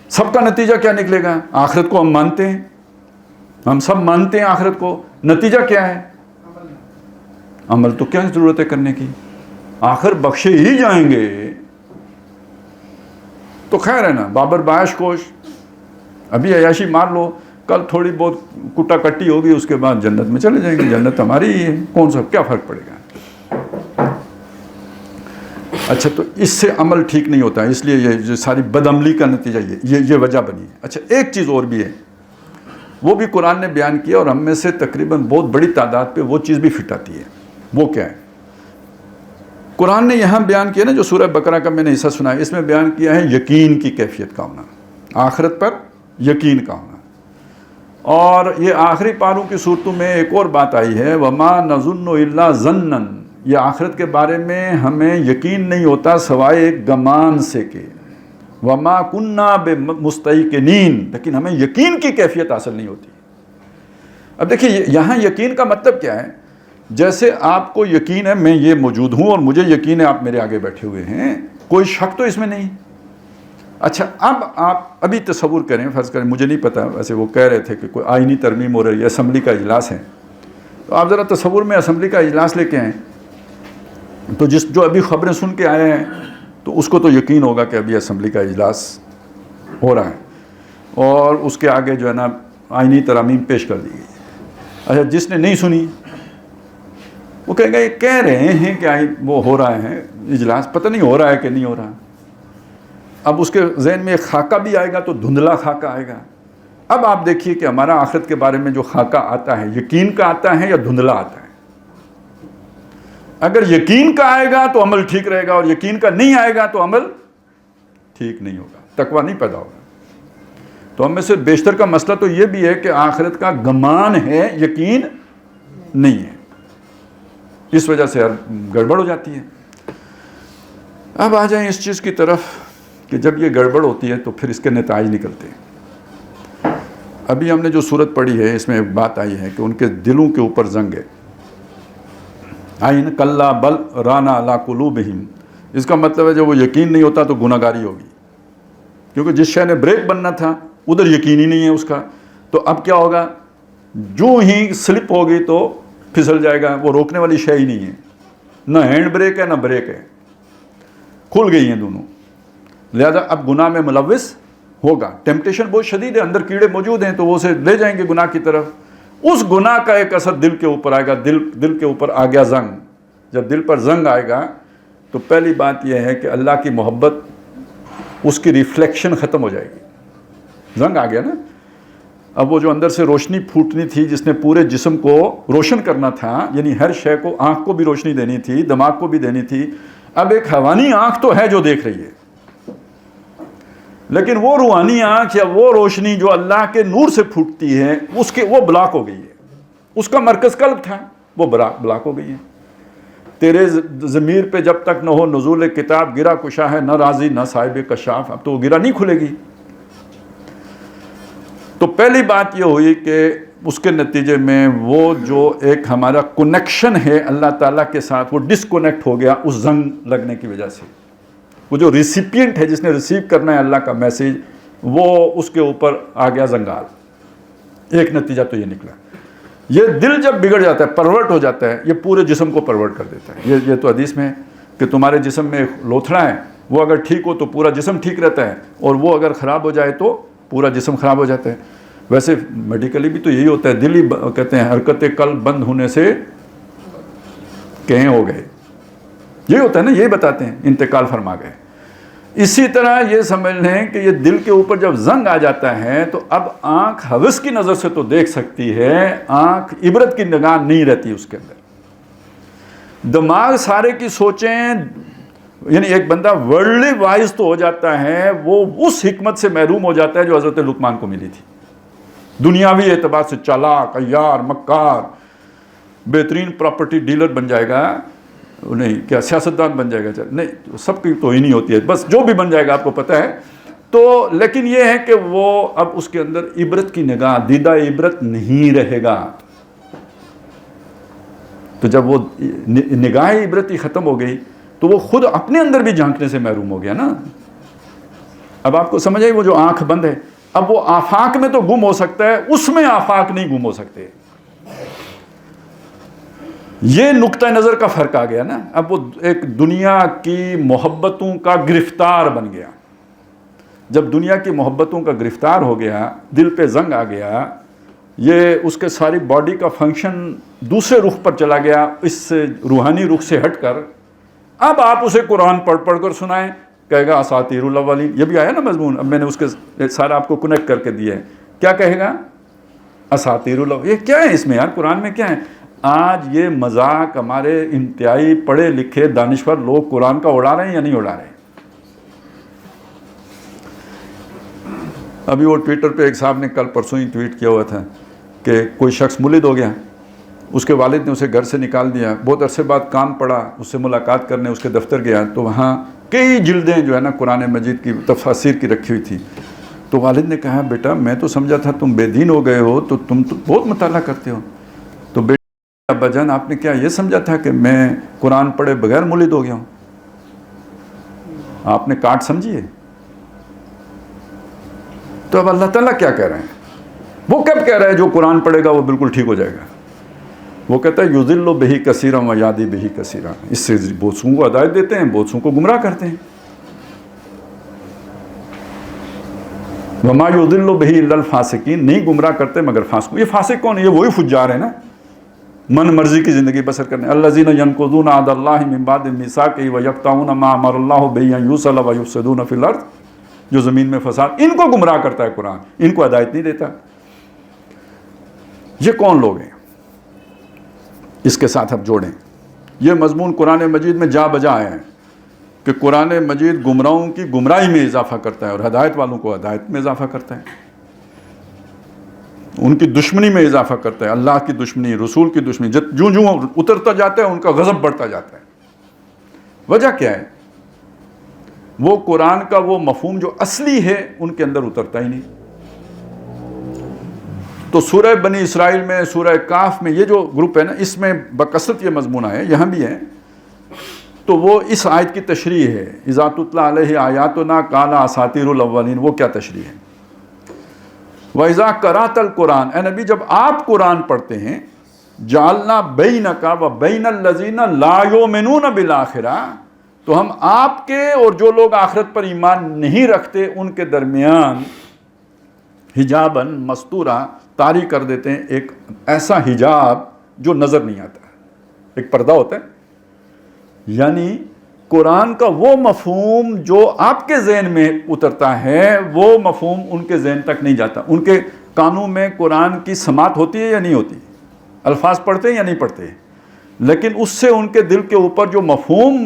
سب کا نتیجہ کیا نکلے گا؟ آخرت کو ہم مانتے ہیں، ہم سب مانتے ہیں آخرت کو. نتیجہ کیا ہے؟ عمل تو کیا ضرورت ہے کرنے کی؟ آخر بخشے ہی جائیں گے. تو خیر ہے نا، بابر باش کوش، ابھی عیاشی مار لو، کل تھوڑی بہت کٹا کٹی ہوگی، اس کے بعد جنت میں چلے جائیں گے. جنت ہماری ہی ہے، کون سا کیا فرق پڑے گا؟ اچھا، تو اس سے عمل ٹھیک نہیں ہوتا ہے، اس لیے یہ ساری بدعملی کا نتیجہ یہ وجہ بنی. اچھا، ایک چیز اور بھی ہے، وہ بھی قرآن نے بیان کیا، اور ہم میں سے تقریباً بہت بڑی تعداد پہ وہ چیز بھی فٹ آتی ہے. وہ کیا ہے؟ قرآن نے یہاں بیان کیا نا، جو سورہ بقرہ کا میں نے حصہ سنا ہے، اس میں بیان کیا ہے یقین کی کیفیت کا ہونا، آخرت پر یقین کا ہونا. اور یہ آخری پاروں کی صورتوں میں ایک اور بات آئی ہے، وَمَا نَظُنُّ إِلَّا ظَنًّا. یہ آخرت کے بارے میں ہمیں یقین نہیں ہوتا سوائے ایک گمان سے کہ وَمَا كُنَّا بِمُسْتَيْقِنِينَ، لیکن ہمیں یقین کی کیفیت حاصل نہیں ہوتی. اب دیکھیے یہاں یقین کا مطلب کیا ہے جیسے آپ کو یقین ہے میں یہ موجود ہوں اور مجھے یقین ہے آپ میرے آگے بیٹھے ہوئے ہیں، کوئی شک تو اس میں نہیں۔ اچھا اب آپ ابھی تصور کریں، فرض کریں، مجھے نہیں پتا، ویسے وہ کہہ رہے تھے کہ کوئی آئینی ترمیم ہو رہی ہے، اسمبلی کا اجلاس ہے، تو آپ ذرا تصور میں اسمبلی کا اجلاس لے کے آئیں، تو جو ابھی خبریں سن کے آئے ہیں تو اس کو تو یقین ہوگا کہ ابھی اسمبلی کا اجلاس ہو رہا ہے اور اس کے آگے جو ہے نا آئینی ترامیم پیش کر دی گئی۔ اچھا جس نے نہیں سنی وہ کہے گا یہ کہہ رہے ہیں کہ وہ ہو رہا ہے اجلاس، پتہ نہیں ہو رہا ہے کہ نہیں ہو رہا۔ اب اس کے ذہن میں ایک خاکہ بھی آئے گا تو دھندلا خاکہ آئے گا۔ اب آپ دیکھیے کہ ہمارا آخرت کے بارے میں جو خاکہ آتا ہے یقین کا آتا ہے یا دھندلا آتا ہے؟ اگر یقین کا آئے گا تو عمل ٹھیک رہے گا اور یقین کا نہیں آئے گا تو عمل ٹھیک نہیں ہوگا، تقویٰ نہیں پیدا ہوگا۔ تو ہم میں سے بیشتر کا مسئلہ تو یہ بھی ہے کہ آخرت کا گمان ہے، یقین نہیں ہے، اس وجہ سے گڑبڑ ہو جاتی ہے۔ اب آ جائیں اس چیز کی طرف کہ جب یہ گڑبڑ ہوتی ہے تو پھر اس کے نتائج نکلتے ہیں۔ ابھی ہم نے جو صورت پڑھی ہے اس میں ایک بات آئی ہے کہ ان کے دلوں کے اوپر زنگ ہے، آئین کلا بل رانا علی قلوبہم، اس کا مطلب ہے جب وہ یقین نہیں ہوتا تو گناہ گاری ہوگی، کیونکہ جس شے نے بریک بننا تھا ادھر یقین ہی نہیں ہے اس کا، تو اب کیا ہوگا؟ جو ہی سلپ ہوگی تو پھسل جائے گا، وہ روکنے والی شے ہی نہیں ہے، نہ ہینڈ بریک ہے نہ بریک ہے، کھل گئی ہیں دونوں، لہذا اب گناہ میں ملوث ہوگا۔ ٹیمپٹیشن بہت شدید ہے، اندر کیڑے موجود ہیں تو وہ اسے لے جائیں گے گناہ کی طرف۔ اس گناہ کا ایک اثر دل کے اوپر آئے گا، دل کے اوپر آ گیا زنگ۔ جب دل پر زنگ آئے گا تو پہلی بات یہ ہے کہ اللہ کی محبت، اس کی ریفلیکشن ختم ہو جائے گی۔ زنگ آ گیا نا، اب وہ جو اندر سے روشنی پھوٹنی تھی جس نے پورے جسم کو روشن کرنا تھا، یعنی ہر شے کو، آنکھ کو بھی روشنی دینی تھی، دماغ کو بھی دینی تھی، اب ایک حیوانی آنکھ تو ہے جو دیکھ رہی ہے، لیکن وہ روحانی آنکھ یا وہ روشنی جو اللہ کے نور سے پھوٹتی ہے وہ بلاک ہو گئی ہے۔ اس کا مرکز قلب تھا، وہ بلاک ہو گئی ہے۔ تیرے ضمیر پہ جب تک نہ ہو نزول کتاب، گرا کشا ہے نہ راضی نہ صاحب کشاف، اب تو وہ گرا نہیں کھلے گی۔ تو پہلی بات یہ ہوئی کہ اس کے نتیجے میں وہ جو ایک ہمارا کنیکشن ہے اللہ تعالیٰ کے ساتھ وہ ڈسکنیکٹ ہو گیا اس زنگ لگنے کی وجہ سے۔ وہ جو ریسیپینٹ ہے جس نے ریسیو کرنا ہے اللہ کا میسیج، وہ اس کے اوپر آ گیا زنگال۔ ایک نتیجہ تو یہ نکلا۔ یہ دل جب بگڑ جاتا ہے، پرورٹ ہو جاتا ہے، یہ پورے جسم کو پرورٹ کر دیتا ہے۔ یہ تو حدیث میں ہے کہ تمہارے جسم میں ایک لوتھڑا ہے، وہ اگر ٹھیک ہو تو پورا جسم ٹھیک رہتا ہے، اور وہ اگر خراب ہو جائے تو پورا جسم خراب ہو جاتا ہے۔ ویسے میڈیکلی بھی تو یہی ہوتا ہے، دل ہی کہتے ہیں حرکت قلب بند ہونے سے کہیں ہو گئے، یہی ہوتا ہے نا، یہی بتاتے ہیں انتقال فرما گئے۔ اسی طرح یہ سمجھ لیں کہ یہ دل کے اوپر جب زنگ آ جاتا ہے تو اب آنکھ ہوس کی نظر سے تو دیکھ سکتی ہے، آنکھ عبرت کی نگاہ نہیں رہتی اس کے اندر۔ دماغ سارے کی سوچیں، یعنی ایک بندہ ورلڈلی وائز تو ہو جاتا ہے، وہ اس حکمت سے محروم ہو جاتا ہے جو حضرت لقمان کو ملی تھی۔ دنیاوی اعتبار سے چالاک، عیار، مکار، بہترین پراپرٹی ڈیلر بن جائے گا، نہیں کیا سیاستدان بن جائے گا، نہیں سب کی تو ہی نہیں ہوتی ہے، بس جو بھی بن جائے گا آپ کو پتہ ہے۔ تو لیکن یہ ہے کہ وہ اب اس کے اندر عبرت کی نگاہ، دیدہ عبرت نہیں رہے گا۔ تو جب وہ نگاہ عبرت ہی ختم ہو گئی تو وہ خود اپنے اندر بھی جھانکنے سے محروم ہو گیا نا۔ اب آپ کو سمجھ آئی، وہ جو آنکھ بند ہے، اب وہ آفاق میں تو گم ہو سکتا ہے، اس میں آفاق نہیں گم ہو سکتے۔ یہ نقطہ نظر کا فرق آ گیا نا۔ اب وہ ایک دنیا کی محبتوں کا گرفتار بن گیا۔ جب دنیا کی محبتوں کا گرفتار ہو گیا، دل پہ زنگ آ گیا، یہ اس کے ساری باڈی کا فنکشن دوسرے رخ پر چلا گیا، اس روحانی رخ سے ہٹ کر۔ اب آپ اسے قرآن پڑھ پڑھ کر سنائیں، کہے گا اساطیر الاولین، یہ بھی آیا نا مضمون، اب میں نے اس کے سارا آپ کو کنیکٹ کر کے دیا ہے۔ کیا کہے گا؟ اساطیر الاولین۔ یہ کیا ہے اس میں یار، قرآن میں کیا ہے؟ آج یہ مذاق ہمارے انتہائی پڑھے لکھے دانشور لوگ قرآن کا اڑا رہے ہیں یا نہیں اڑا رہے ہیں؟ ابھی وہ ٹویٹر پہ ایک صاحب نے کل پرسوں ہی ٹویٹ کیا ہوا تھا کہ کوئی شخص مولد ہو گیا، اس کے والد نے اسے گھر سے نکال دیا، بہت عرصے بعد کام پڑا، اس سے ملاقات کرنے اس کے دفتر گیا تو وہاں کئی جلدیں جو ہے نا قرآن مجید کی تفاسیر کی رکھی ہوئی تھی۔ تو والد نے کہا بیٹا میں تو سمجھا تھا تم بے دین ہو گئے ہو، تو تم تو بہت مطالعہ کرتے ہو۔ تو ابا جان آپ نے کیا یہ سمجھا تھا کہ میں قرآن پڑھے بغیر مولد ہو گیا ہوں؟ آپ نے کاٹ سمجھی ہے؟ تو اب اللہ تعالیٰ کیا کہہ رہے ہیں؟ وہ کب کہہ رہا ہے جو قرآن پڑھے گا وہ بالکل ٹھیک ہو جائے گا؟ وہ کہتا ہے یضل بہ کثیرا و یہدی بہ کثیرا، اس سے بہت سوں کو ہدایت دیتے ہیں، بہت سوں کو گمراہ کرتے ہیں۔ وما یضل بہ الا الفاسقین، نہیں گمراہ کرتے مگر فاسق۔ یہ فاسق کون ہے؟ یہ وہی فجار ہے نا، من مرضی کی زندگی بسر کرنے۔ الذین ینقضون عہد اللہ من بعد میثاقہ ویقطعون ما امر اللہ بہ ان یوصل ویفسدون فی الارض، جو زمین میں فساد، ان کو گمراہ کرتا ہے قرآن، ان کو ہدایت نہیں دیتا۔ یہ کون لوگ ہیں؟ اس کے ساتھ اب جوڑیں، یہ مضمون قرآن مجید میں جا بجا ہے کہ قرآن مجید گمراہوں کی گمراہی میں اضافہ کرتا ہے اور ہدایت والوں کو ہدایت میں اضافہ کرتا ہے، ان کی دشمنی میں اضافہ کرتا ہے، اللہ کی دشمنی، رسول کی دشمنی، جوں جوں اترتا جاتا ہے ان کا غضب بڑھتا جاتا ہے۔ وجہ کیا ہے؟ وہ قرآن کا وہ مفہوم جو اصلی ہے ان کے اندر اترتا ہی نہیں۔ تو سورہ بنی اسرائیل میں، سورہ کاف میں، یہ جو گروپ ہے نا، اس میں بکثرت یہ مضمون ہے، یہاں بھی ہے۔ تو وہ اس آیت کی تشریح ہے، اذا تتلی علیہ آیاتنا قال اساطیر الاولین، وہ کیا تشریح ہے؟ وَإِذَا قَرَأْتَ الْقُرْآنَ، اے نبی جب آپ قرآن پڑھتے ہیں، جعلنا بینک وبین الذین لا یؤمنون بالآخرہ، تو ہم آپ کے اور جو لوگ آخرت پر ایمان نہیں رکھتے ان کے درمیان حجاباً مستورا، طاری کر دیتے ہیں، ایک ایسا حجاب جو نظر نہیں آتا، ایک پردہ ہوتا ہے۔ یعنی قرآن کا وہ مفہوم جو آپ کے ذہن میں اترتا ہے وہ مفہوم ان کے ذہن تک نہیں جاتا۔ ان کے کانوں میں قرآن کی سماعت ہوتی ہے یا نہیں ہوتی، الفاظ پڑھتے ہیں یا نہیں پڑھتے، لیکن اس سے ان کے دل کے اوپر جو مفہوم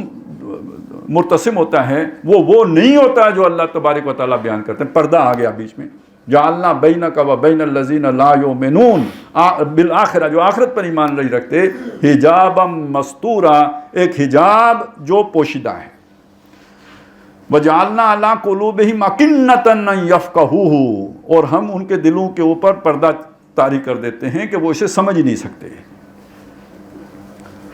مرتسم ہوتا ہے وہ نہیں ہوتا جو اللہ تبارک و تعالیٰ بیان کرتے ہیں۔ پردہ آ گیا بیچ میں، جعلنا بینک وبین الذین لا یؤمنون بالآخرہ، جو آخرت پر ایمان نہیں رکھتے، حجابا مستورا، ایک حجاب جو پوشیدہ ہے۔ وجعلنا علی قلوبہم اکنۃ ان یفقہوہ، اور ہم ان کے دلوں کے اوپر پردہ طاری کر دیتے ہیں کہ وہ اسے سمجھ ہی نہیں سکتے۔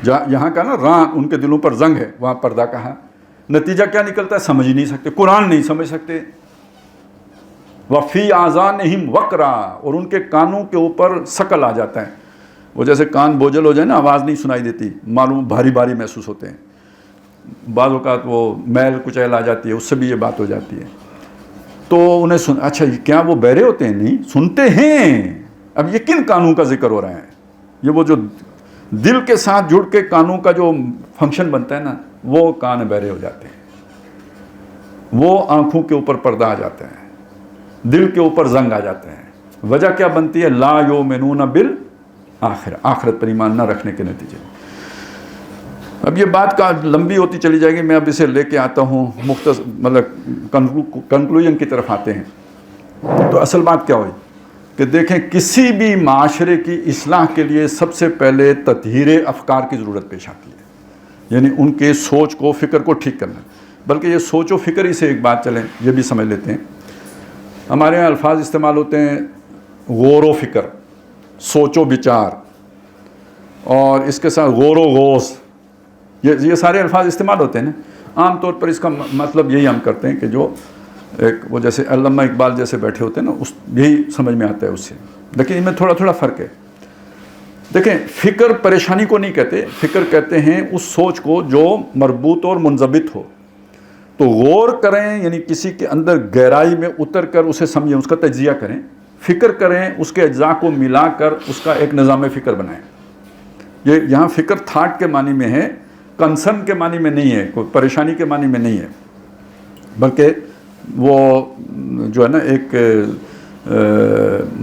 یہاں کا نا راں، ان کے دلوں پر زنگ ہے، وہاں پردہ کہا۔ نتیجہ کیا نکلتا ہے؟ سمجھ ہی نہیں سکتے، قرآن نہیں سمجھ سکتے۔ وفی آذانہم وقرا، اور ان کے کانوں کے اوپر ثقل آ جاتا ہے، وہ جیسے کان بوجھل ہو جائے نا، آواز نہیں سنائی دیتی، معلوم بھاری بھاری محسوس ہوتے ہیں۔ بعض اوقات وہ میل کچیل آ جاتی ہے، اس سے بھی یہ بات ہو جاتی ہے۔ تو انہیں اچھا کیا وہ بہرے ہوتے ہیں؟ نہیں، سنتے ہیں۔ اب یہ کن کانوں کا ذکر ہو رہا ہے؟ یہ وہ جو دل کے ساتھ جڑ کے کانوں کا جو فنکشن بنتا ہے نا، وہ کان بہرے ہو جاتے ہیں، وہ آنکھوں کے اوپر پردہ آ جاتا ہے، دل کے اوپر زنگ آ جاتے ہیں۔ وجہ کیا بنتی ہے؟ لا یؤمنون بالآخرہ، آخرت پر ایمان نہ رکھنے کے نتیجے۔ اب یہ بات کا لمبی ہوتی چلی جائے گی، میں اب اسے لے کے آتا ہوں مختصر، مطلب کنکلوژن کی طرف آتے ہیں۔ تو اصل بات کیا ہوئی کہ دیکھیں، کسی بھی معاشرے کی اصلاح کے لیے سب سے پہلے تطہیر افکار کی ضرورت پیش آتی ہے، یعنی ان کے سوچ کو، فکر کو ٹھیک کرنا۔ بلکہ یہ سوچ و فکر ہی سے ایک بات چلیں، یہ بھی سمجھ لیتے ہیں۔ ہمارے یہاں الفاظ استعمال ہوتے ہیں غور و فکر، سوچ و بچار، اور اس کے ساتھ غور و غوث، یہ سارے الفاظ استعمال ہوتے ہیں نا۔ عام طور پر اس کا مطلب یہی ہم کرتے ہیں کہ جو ایک وہ جیسے علامہ اقبال جیسے بیٹھے ہوتے ہیں نا، اس یہی سمجھ میں آتا ہے اس سے، لیکن ان میں تھوڑا تھوڑا فرق ہے۔ دیکھیں، فکر پریشانی کو نہیں کہتے، فکر کہتے ہیں اس سوچ کو جو مربوط اور منضبط ہو۔ تو غور کریں یعنی کسی کے اندر گہرائی میں اتر کر اسے سمجھیں، اس کا تجزیہ کریں۔ فکر کریں، اس کے اجزاء کو ملا کر اس کا ایک نظام فکر بنائیں۔ یہ یہاں فکر تھاٹ کے معنی میں ہے، کنسرن کے معنی میں نہیں ہے، کوئی پریشانی کے معنی میں نہیں ہے، بلکہ وہ جو ہے نا ایک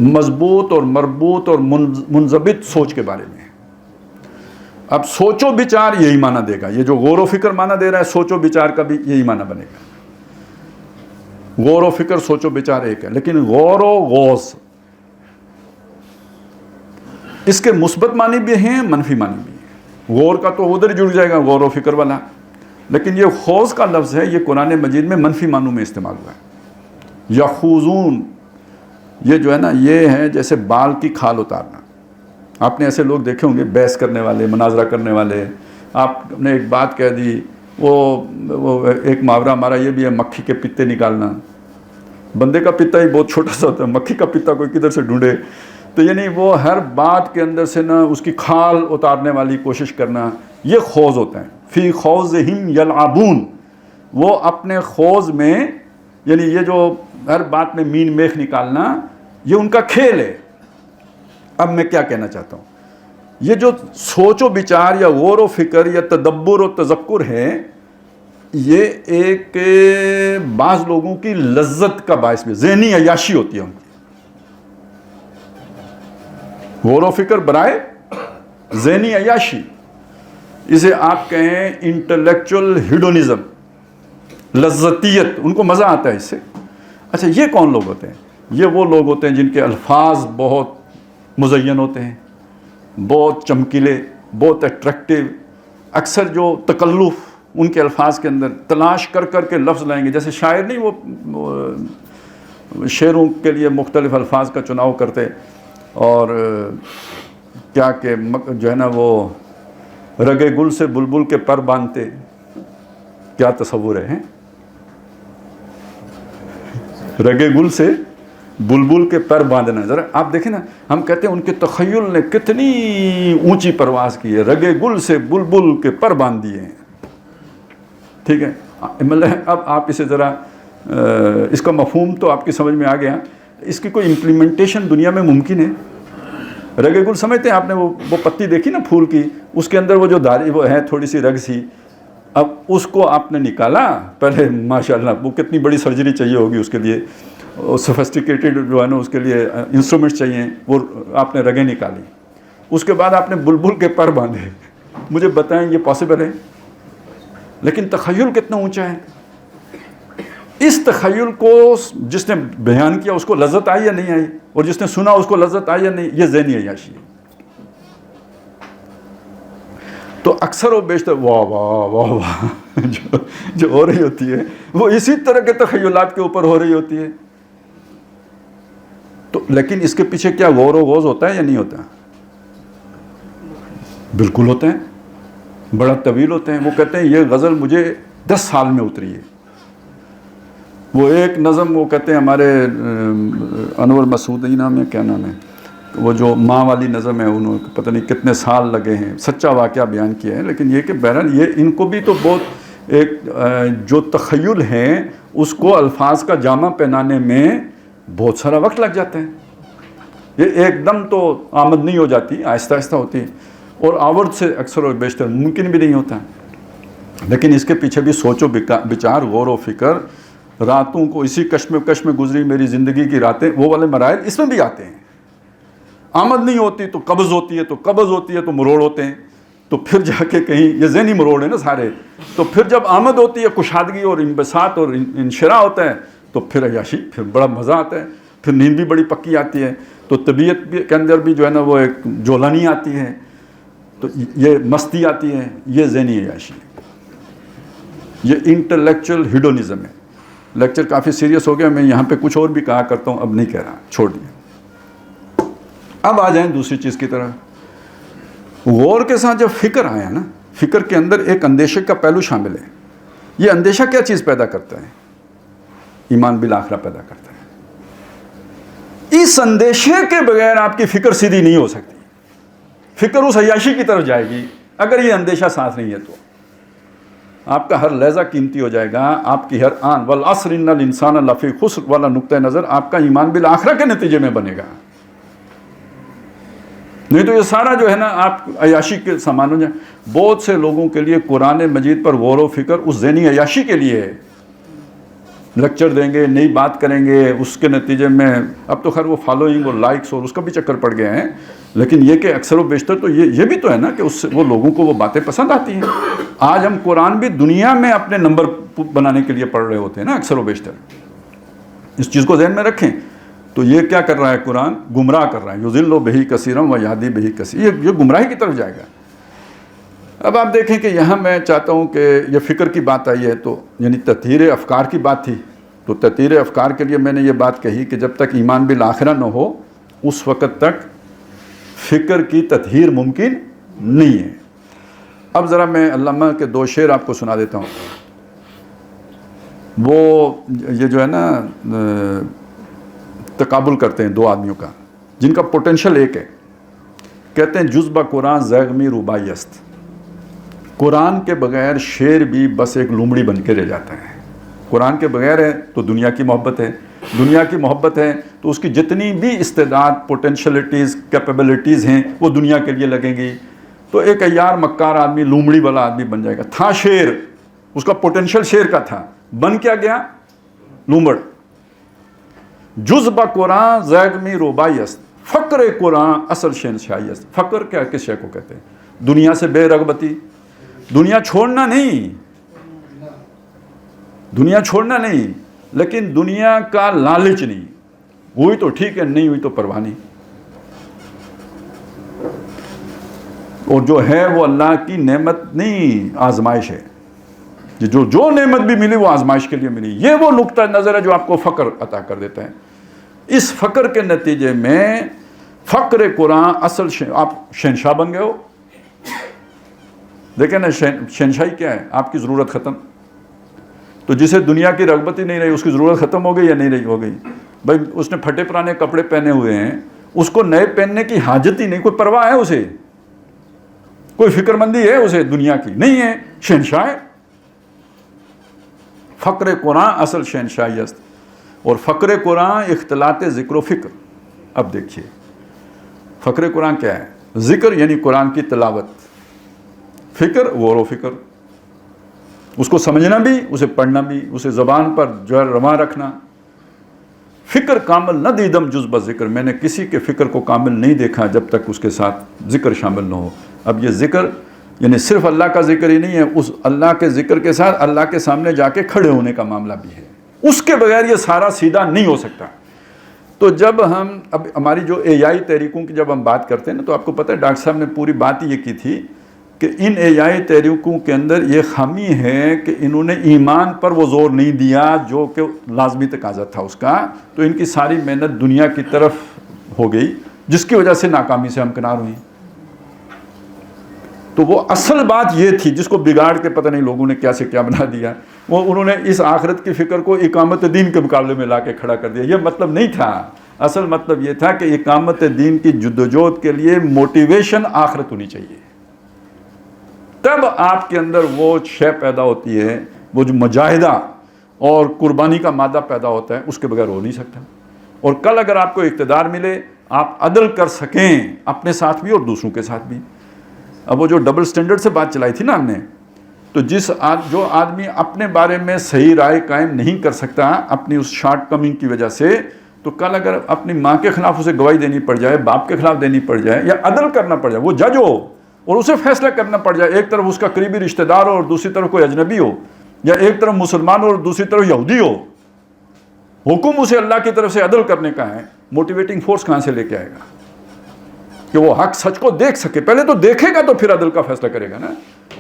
مضبوط اور مربوط اور منضبط سوچ کے بارے میں ہے۔ اب سوچ و بچار یہی معنی دے گا، یہ جو غور و فکر معنی دے رہا ہے، سوچ و بچار کا بھی یہی معنی بنے گا۔ غور و فکر، سوچ و بچار ایک ہے، لیکن غور و غوث، اس کے مثبت معنی بھی ہیں، منفی معنی بھی ہیں۔ غور کا تو ادھر جڑ جائے گا، غور و فکر والا، لیکن یہ خوض کا لفظ ہے، یہ قرآن مجید میں منفی معنوں میں استعمال ہوا ہے۔ یخوضون، یہ جو ہے نا، یہ ہے جیسے بال کی کھال اتارنا، آپ نے ایسے لوگ دیکھے ہوں گے بحث کرنے والے, مناظرہ کرنے والے. آپ نے ایک بات کہہ دی, وہ ایک محاورہ ہمارا یہ بھی ہے, مکھی کے پتے نکالنا. بندے کا پتا ہی بہت چھوٹا سا ہوتا ہے, مکھی کا پتا کوئی کدھر سے ڈھونڈے. تو یعنی وہ ہر بات کے اندر سے نا اس کی کھال اتارنے والی کوشش کرنا, یہ خوض ہوتا ہے. فی خوضہم یلعبون, وہ اپنے خوض میں, یعنی یہ جو ہر بات میں مین میخ نکالنا, یہ ان کا کھیل ہے. اب میں کیا کہنا چاہتا ہوں, یہ جو سوچ و بچار یا غور و فکر یا تدبر و تذکر ہے, یہ ایک بعض لوگوں کی لذت کا باعث بھی, ذہنی عیاشی ہوتی ہے ان کی. غور و فکر برائے ذہنی عیاشی, اسے آپ کہیں انٹلیکچول ہیڈونزم, لذتیت, ان کو مزہ آتا ہے اس سے. اچھا یہ کون لوگ ہوتے ہیں؟ یہ وہ لوگ ہوتے ہیں جن کے الفاظ بہت مزین ہوتے ہیں, بہت چمکیلے, بہت اٹریکٹیو. اکثر جو تکلف ان کے الفاظ کے اندر, تلاش کر کر کے لفظ لائیں گے. جیسے شاعر نہیں, وہ شعروں کے لیے مختلف الفاظ کا چناؤ کرتے, اور کیا کہ جو ہے نا وہ رگے گل سے بلبل کے پر باندھتے. کیا تصور ہے, رگے گل سے بلبل کے پر باندھنا. ذرا آپ دیکھیں نا, ہم کہتے ہیں ان کے تخیل نے کتنی اونچی پرواز کی ہے, رگے گل سے بلبل کے پر باندھ دیے ہیں. ٹھیک ہے, مطلب اب آپ اسے ذرا, اس کا مفہوم تو آپ کی سمجھ میں آ گیا. اس کی کوئی امپلیمنٹیشن دنیا میں ممکن ہے؟ رگے گل سمجھتے ہیں آپ نے, وہ پتی دیکھی نا پھول کی, اس کے اندر وہ جو دھاری وہ ہے تھوڑی سی رگ سی. اب اس کو آپ نے نکالا, پہلے ماشاءاللہ وہ کتنی بڑی سرجری چاہیے ہوگی اس کے لیے, سوفسٹیکیٹڈ جو ہے نا اس کے لیے انسٹرومنٹس چاہیے. وہ آپ نے رگیں نکالی, اس کے بعد آپ نے بلبل کے پر باندھے. مجھے بتائیں یہ پاسبل ہے؟ لیکن تخیل کتنا اونچا ہے. اس تخیل کو جس نے بیان کیا اس کو لذت آئی یا نہیں آئی, اور جس نے سنا اس کو لذت آئی یا نہیں, یہ ذہنی عیاشی ہے. تو اکثر و بیشتر واہ واہ واہ واہ جو ہو رہی ہوتی ہے وہ اسی طرح کے تخیلات کے اوپر ہو رہی ہوتی ہے. تو لیکن اس کے پیچھے کیا غور و غوض ہوتا ہے یا نہیں ہوتا؟ بالکل ہوتے ہیں, بڑا طویل ہوتے ہیں. وہ کہتے ہیں یہ غزل مجھے 10 سال میں اتری ہے. وہ ایک نظم وہ کہتے ہیں ہمارے انور مسعود ہی نام ہے, کیا نام ہے, وہ جو ماں والی نظم ہے, انہوں نے پتہ نہیں کتنے سال لگے ہیں, سچا واقعہ بیان کیا ہے. لیکن یہ کہ بہرحال یہ ان کو بھی تو بہت ایک جو تخیل ہیں اس کو الفاظ کا جامع پہنانے میں بہت سارا وقت لگ جاتا ہے. یہ ایک دم تو آمد نہیں ہو جاتی, آہستہ آہستہ ہوتی ہے, اور آورد سے اکثر و بیشتر ممکن بھی نہیں ہوتا. لیکن اس کے پیچھے بھی سوچ و بچار, غور و فکر, راتوں کو اسی کشم میں گزری میری زندگی کی راتیں, وہ والے مراحل اس میں بھی آتے ہیں. آمد نہیں ہوتی تو قبض ہوتی ہے, تو قبض ہوتی ہے تو مروڑ ہوتے ہیں, تو پھر جا کے کہیں, یہ ذہنی مروڑ ہے نا سارے, تو پھر جب آمد ہوتی ہے کشادگی اور انبساط اور انشراح ہوتا ہے, تو پھر عیاشی, پھر بڑا مزہ آتا ہے, پھر نیند بھی بڑی پکی آتی ہے, تو طبیعت بھی کے اندر بھی جو ہے نا وہ ایک جولانی آتی ہے, تو یہ مستی آتی ہے. یہ ذہنی عیاشی ہے, یہ انٹلیکچول ہیڈونزم ہے. لیکچر کافی سیریس ہو گیا, میں یہاں پہ کچھ اور بھی کہا کرتا ہوں, اب نہیں کہہ رہا, چھوڑ دیا. اب آ جائیں دوسری چیز کی طرف. غور کے ساتھ جب فکر آیا نا, فکر کے اندر ایک اندیشے کا پہلو شامل ہے. یہ اندیشہ کیا چیز پیدا کرتا ہے؟ ایمان بالآخرہ پیدا کرتا ہے. اس اندیشے کے بغیر آپ کی فکر سیدھی نہیں ہو سکتی. فکر اس عیاشی کی طرف جائے گی اگر یہ اندیشہ ساتھ نہیں ہے. تو آپ کا ہر لہجہ قیمتی ہو جائے گا, آپ کی ہر آن والعصر ان الانسان لفی خسر والا نقطہ نظر آپ کا ایمان بالآخرہ کے نتیجے میں بنے گا. نہیں تو یہ سارا جو ہے نا آپ عیاشی کے سامان ہو جائے. بہت سے لوگوں کے لیے قرآن مجید پر غور و فکر اس ذہنی عیاشی کے لیے ہے. لیکچر دیں گے, نئی بات کریں گے, اس کے نتیجے میں اب تو خیر وہ فالوئنگ اور لائکس اور اس کا بھی چکر پڑ گئے ہیں. لیکن یہ کہ اکثر و بیشتر تو یہ بھی تو ہے نا کہ اس سے وہ لوگوں کو وہ باتیں پسند آتی ہیں. آج ہم قرآن بھی دنیا میں اپنے نمبر بنانے کے لیے پڑھ رہے ہوتے ہیں نا اکثر و بیشتر. اس چیز کو ذہن میں رکھیں. تو یہ کیا کر رہا ہے قرآن؟ گمراہ کر رہا ہے. یضل بہ کثیرا و یہدی بہ کثیرا, یہ گمراہی کی طرف جائے گا. اب آپ دیکھیں کہ یہاں میں چاہتا ہوں کہ یہ فکر کی بات آئی ہے, تو یعنی تطہیر افکار کی بات تھی. تو تطہیر افکار کے لیے میں نے یہ بات کہی کہ جب تک ایمان بالآخرہ نہ ہو اس وقت تک فکر کی تطہیر ممکن نہیں ہے. اب ذرا میں علامہ کے 2 شعر آپ کو سنا دیتا ہوں. وہ یہ جو ہے نا تقابل کرتے ہیں 2 آدمیوں کا جن کا پوٹینشل ایک ہے. کہتے ہیں جز با قرآن زیغمی روبائی است. قرآن کے بغیر شعر بھی بس ایک لومڑی بن کے رہ جاتا ہے. قرآن کے بغیر ہے تو دنیا کی محبت ہے, دنیا کی محبت ہے تو اس کی جتنی بھی استعداد, پوٹینشلٹیز, کیپیبلٹیز ہیں وہ دنیا کے لیے لگیں گی. تو ایک عیار مکار آدمی, لومڑی والا آدمی بن جائے گا. تھا شعر, اس کا پوٹینشل شعر کا تھا, بن کیا گیا لومڑ. جز با قرآن زیغمی روبائی است. فقر قرآن اصل شہنشاہی است. فقر کیا کس شے کو کہتے ہیں؟ دنیا سے بے رغبتی, دنیا چھوڑنا نہیں, دنیا چھوڑنا نہیں, لیکن دنیا کا لالچ نہیں. ہوئی تو ٹھیک ہے, نہیں ہوئی تو پرواہ نہیں. اور جو ہے وہ اللہ کی نعمت نہیں, آزمائش ہے. جو نعمت بھی ملی وہ آزمائش کے لیے ملی. یہ وہ نقطہ نظر ہے جو آپ کو فقر عطا کر دیتا ہے. اس فقر کے نتیجے میں فقر قرآن اصل آپ شہنشاہ بن گئے ہو. دیکھیں نا شہنشاہی کیا ہے, آپ کی ضرورت ختم. تو جسے دنیا کی رغبت ہی نہیں رہی اس کی ضرورت ختم ہو گئی یا نہیں رہی؟ ہو گئی. بھائی اس نے پھٹے پرانے کپڑے پہنے ہوئے ہیں, اس کو نئے پہننے کی حاجت ہی نہیں. کوئی پرواہ ہے اسے؟ کوئی فکر مندی ہے اسے دنیا کی؟ نہیں ہے. شہنشاہ ہے. فقر قرآن اصل شہنشاہی است. اور فقر قرآن اختلاط ذکر و فکر. اب دیکھیے فقر قرآن کیا ہے؟ ذکر یعنی قرآن کی تلاوت, فکر غور و فکر, اس کو سمجھنا بھی, اسے پڑھنا بھی, اسے زبان پر جو ہے رواں رکھنا. فکر کامل نہ دیدم جز بہ ذکر. میں نے کسی کے فکر کو کامل نہیں دیکھا جب تک اس کے ساتھ ذکر شامل نہ ہو. اب یہ ذکر یعنی صرف اللہ کا ذکر ہی نہیں ہے, اس اللہ کے ذکر کے ساتھ اللہ کے سامنے جا کے کھڑے ہونے کا معاملہ بھی ہے. اس کے بغیر یہ سارا سیدھا نہیں ہو سکتا. تو جب ہم اب ہماری جو اے آئی تحریکوں کی جب ہم بات کرتے ہیں نا, تو آپ کو پتہ ہے ڈاکٹر صاحب نے پوری بات یہ کی تھی کہ ان اے آئی تحریکوں کے اندر یہ خامی ہے کہ انہوں نے ایمان پر وہ زور نہیں دیا جو کہ لازمی تقاضا تھا اس کا. تو ان کی ساری محنت دنیا کی طرف ہو گئی, جس کی وجہ سے ناکامی سے ہمکنار ہوئی. تو وہ اصل بات یہ تھی جس کو بگاڑ کے پتہ نہیں لوگوں نے کیا سے کیا بنا دیا. وہ انہوں نے اس آخرت کی فکر کو اقامت دین کے مقابلے میں لا کے کھڑا کر دیا. یہ مطلب نہیں تھا. اصل مطلب یہ تھا کہ اقامت دین کی جدوجہد کے لیے موٹیویشن آخرت ہونی چاہیے. تب آپ کے اندر وہ شے پیدا ہوتی ہے, وہ جو مجاہدہ اور قربانی کا مادہ پیدا ہوتا ہے, اس کے بغیر ہو نہیں سکتا. اور کل اگر آپ کو اقتدار ملے, آپ عدل کر سکیں اپنے ساتھ بھی اور دوسروں کے ساتھ بھی. اب وہ جو ڈبل سٹینڈرڈ سے بات چلائی تھی نا ہم نے, تو جو آدمی اپنے بارے میں صحیح رائے قائم نہیں کر سکتا اپنی اس شارٹ کمنگ کی وجہ سے, تو کل اگر اپنی ماں کے خلاف اسے گواہی دینی پڑ جائے, باپ کے خلاف دینی پڑ جائے, یا عدل کرنا پڑ جائے, وہ جج ہو اور اسے فیصلہ کرنا پڑ جائے, ایک طرف اس کا قریبی رشتہ دار ہو اور دوسری طرف کوئی اجنبی ہو, یا ایک طرف مسلمان ہو اور دوسری طرف یہودی ہو, حکم اسے اللہ کی طرف سے عدل کرنے کا ہے, موٹیویٹنگ فورس کہاں سے لے کے آئے گا کہ وہ حق سچ کو دیکھ سکے؟ پہلے تو دیکھے گا تو پھر عدل کا فیصلہ کرے گا نا.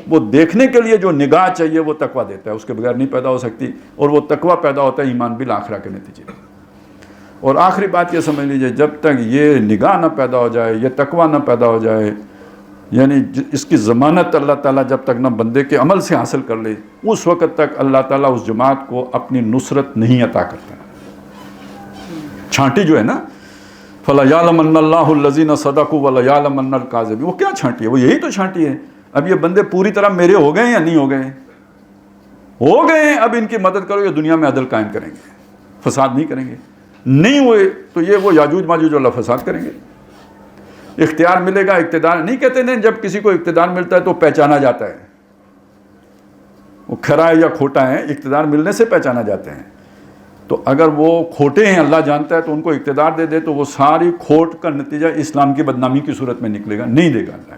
وہ دیکھنے کے لیے جو نگاہ چاہیے وہ تقویٰ دیتا ہے, اس کے بغیر نہیں پیدا ہو سکتی. اور وہ تقویٰ پیدا ہوتا ہے ایمان بالآخرہ کے نتیجے میں. اور آخری بات یہ سمجھ لیجئے, جب تک یہ نگاہ نہ پیدا ہو جائے, یہ تقویٰ نہ پیدا ہو جائے, یعنی اس کی ضمانت اللہ تعالیٰ جب تک نہ بندے کے عمل سے حاصل کر لے, اس وقت تک اللہ تعالیٰ اس جماعت کو اپنی نصرت نہیں عطا کرتا. چھانٹی جو ہے نا, فَلَا يَعْلَمَنَّ اللَّهُ الَّذِينَ صَدَقُوا وَلَا يَعْلَمَنَّ الْكَاذِبِينَ. وہ کیا چھانٹی ہے؟ وہ یہی تو چھانٹی ہے. اب یہ بندے پوری طرح میرے ہو گئے یا نہیں ہو گئے؟ ہو گئے ہیں. اب ان کی مدد کرو, یہ دنیا میں عدل قائم کریں گے, فساد نہیں کریں گے. نہیں ہوئے تو یہ وہ یاجوج ماجوج والا فساد کریں گے. اختیار ملے گا, اقتدار نہیں کہتے ہیں جب کسی کو اقتدار ملتا ہے تو پہچانا جاتا ہے, وہ کھرا ہے یا کھوٹا ہے, اقتدار ملنے سے پہچانا جاتے ہیں. تو اگر وہ کھوٹے ہیں اللہ جانتا ہے تو ان کو اقتدار دے دے تو وہ ساری کھوٹ کا نتیجہ اسلام کی بدنامی کی صورت میں نکلے گا, نہیں دے گا اللہ.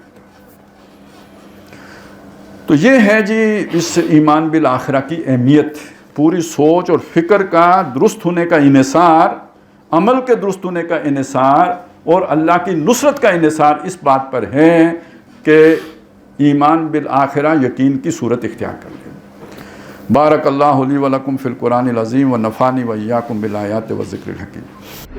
تو یہ ہے جی اس ایمان بالآخرہ کی اہمیت. پوری سوچ اور فکر کا درست ہونے کا انحصار, عمل کے درست ہونے کا انحصار اور اللہ کی نصرت کا انحصار اس بات پر ہے کہ ایمان بالآخرہ یقین کی صورت اختیار کر لے. بارک اللہ لی و لکم فی القرآن العظیم و نفعنی و ایاکم بالآیات و ذکر الحکیم.